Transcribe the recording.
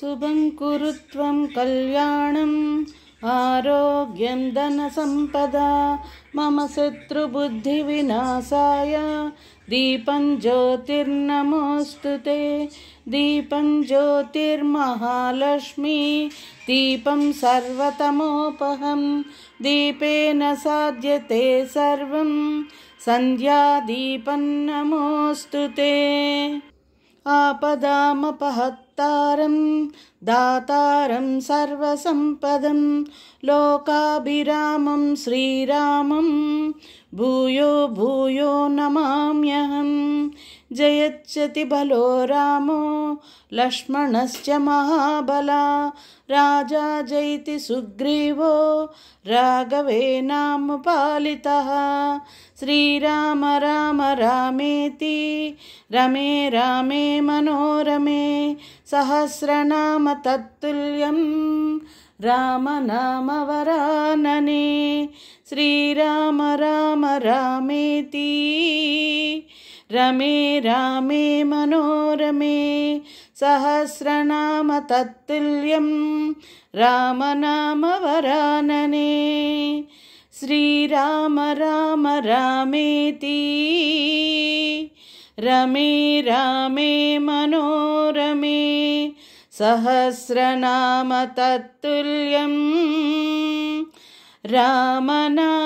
శుభం కురుత్వం కళ్యాణం ఆరోగ్యం ధనసంపద మమ శత్రుబుద్ధి వినాశాయ దీపం జ్యోతిర్నమోస్తుతే. దీపం జ్యోతిర్మహాలక్ష్మి దీపం సర్వతమోపహం దీపేన సాధ్యతే సర్వం సంధ్యాదీపం నమోస్తుతే. ఆపదామపహత్తారం దాతారం సర్వసంపదం లోకాభిరామం శ్రీరామం భూయో భూయో నమామ్యహం. జయచ్చతి బలో రామో లక్ష్మణశ్చ మహాబలా రాజా జైతి సుగ్రీవో రాఘవేనాముపాలితః. శ్రీరామ రామ రామేతి రమే రామే మనోరమే సహస్రనామ తత్తుల్యం రామనామవరాననే. శ్రీరామ రామ రామేతి రమే రామే మనోరమే సహస్రనామ తత్తుల్యం రామనామవరాననే. శ్రీరామ రామ రామేతి రమే రామే మనోరమే సహస్రనామ తత్తుల్యం రామనామవరాననే.